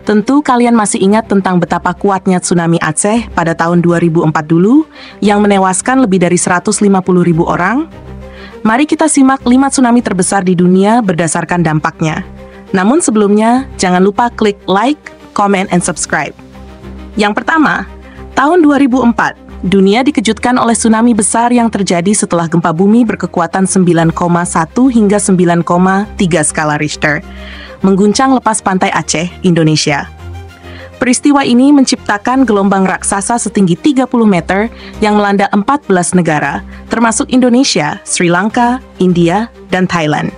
Tentu kalian masih ingat tentang betapa kuatnya tsunami Aceh pada tahun 2004 dulu, yang menewaskan lebih dari 150.000 orang? Mari kita simak 5 tsunami terbesar di dunia berdasarkan dampaknya. Namun sebelumnya, jangan lupa klik like, comment, and subscribe. Yang pertama, tahun 2004, dunia dikejutkan oleh tsunami besar yang terjadi setelah gempa bumi berkekuatan 9,1 hingga 9,3 skala Richter, mengguncang lepas pantai Aceh, Indonesia. Peristiwa ini menciptakan gelombang raksasa setinggi 30 meter yang melanda 14 negara, termasuk Indonesia, Sri Lanka, India, dan Thailand.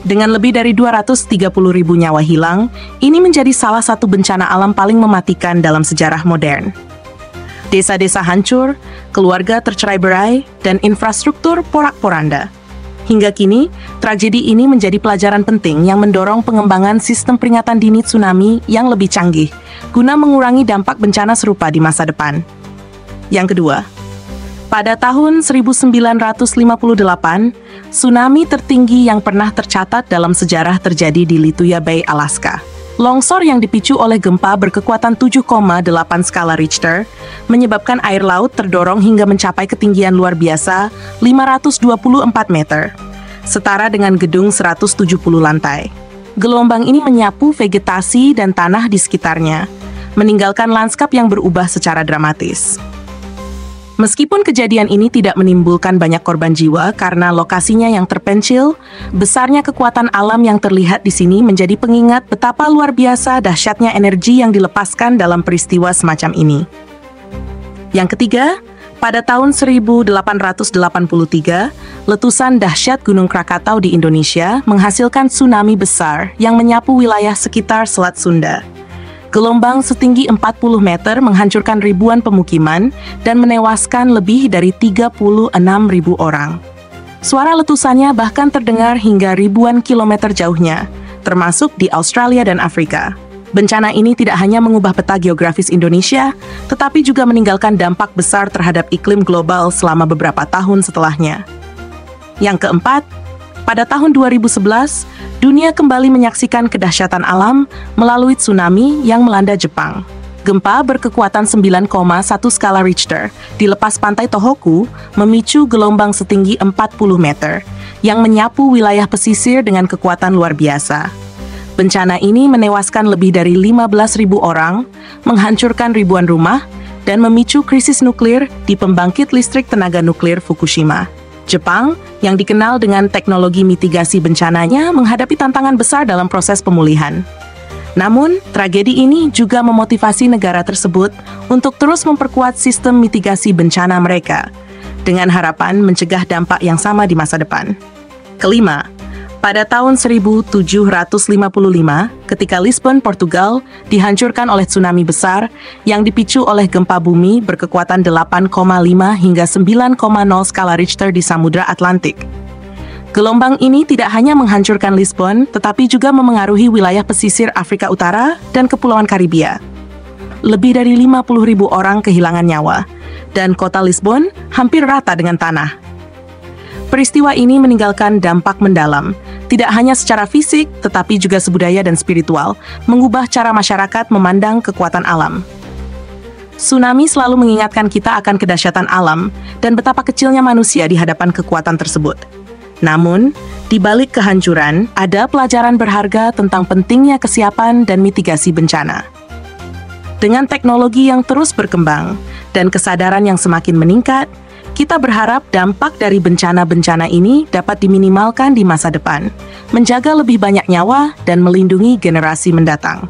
Dengan lebih dari 230.000 nyawa hilang, ini menjadi salah satu bencana alam paling mematikan dalam sejarah modern. Desa-desa hancur, keluarga tercerai-berai, dan infrastruktur porak-poranda. Hingga kini, tragedi ini menjadi pelajaran penting yang mendorong pengembangan sistem peringatan dini tsunami yang lebih canggih, guna mengurangi dampak bencana serupa di masa depan. Yang kedua, pada tahun 1958, tsunami tertinggi yang pernah tercatat dalam sejarah terjadi di Lituya Bay, Alaska. Longsor yang dipicu oleh gempa berkekuatan 7,8 skala Richter menyebabkan air laut terdorong hingga mencapai ketinggian luar biasa 524 meter, setara dengan gedung 170 lantai. Gelombang ini menyapu vegetasi dan tanah di sekitarnya, meninggalkan lanskap yang berubah secara dramatis. Meskipun kejadian ini tidak menimbulkan banyak korban jiwa karena lokasinya yang terpencil, besarnya kekuatan alam yang terlihat di sini menjadi pengingat betapa luar biasa dahsyatnya energi yang dilepaskan dalam peristiwa semacam ini. Yang ketiga, pada tahun 1883, letusan dahsyat Gunung Krakatau di Indonesia menghasilkan tsunami besar yang menyapu wilayah sekitar Selat Sunda. Gelombang setinggi 40 meter menghancurkan ribuan pemukiman dan menewaskan lebih dari 36.000 orang. Suara letusannya bahkan terdengar hingga ribuan kilometer jauhnya, termasuk di Australia dan Afrika. Bencana ini tidak hanya mengubah peta geografis Indonesia, tetapi juga meninggalkan dampak besar terhadap iklim global selama beberapa tahun setelahnya. Yang keempat, pada tahun 2011, dunia kembali menyaksikan kedahsyatan alam melalui tsunami yang melanda Jepang. Gempa berkekuatan 9,1 skala Richter di lepas pantai Tohoku memicu gelombang setinggi 40 meter yang menyapu wilayah pesisir dengan kekuatan luar biasa. Bencana ini menewaskan lebih dari 15.000 orang, menghancurkan ribuan rumah, dan memicu krisis nuklir di pembangkit listrik tenaga nuklir Fukushima. Jepang, yang dikenal dengan teknologi mitigasi bencananya, menghadapi tantangan besar dalam proses pemulihan. Namun, tragedi ini juga memotivasi negara tersebut untuk terus memperkuat sistem mitigasi bencana mereka, dengan harapan mencegah dampak yang sama di masa depan. Kelima, pada tahun 1755, ketika Lisbon, Portugal, dihancurkan oleh tsunami besar yang dipicu oleh gempa bumi berkekuatan 8,5 hingga 9,0 skala Richter di Samudra Atlantik. Gelombang ini tidak hanya menghancurkan Lisbon, tetapi juga memengaruhi wilayah pesisir Afrika Utara dan Kepulauan Karibia. Lebih dari 50.000 orang kehilangan nyawa, dan kota Lisbon hampir rata dengan tanah. Peristiwa ini meninggalkan dampak mendalam, tidak hanya secara fisik, tetapi juga sebudaya dan spiritual, mengubah cara masyarakat memandang kekuatan alam. Tsunami selalu mengingatkan kita akan kedahsyatan alam dan betapa kecilnya manusia di hadapan kekuatan tersebut. Namun, di balik kehancuran, ada pelajaran berharga tentang pentingnya kesiapan dan mitigasi bencana. Dengan teknologi yang terus berkembang dan kesadaran yang semakin meningkat, kita berharap dampak dari bencana-bencana ini dapat diminimalkan di masa depan, menjaga lebih banyak nyawa dan melindungi generasi mendatang.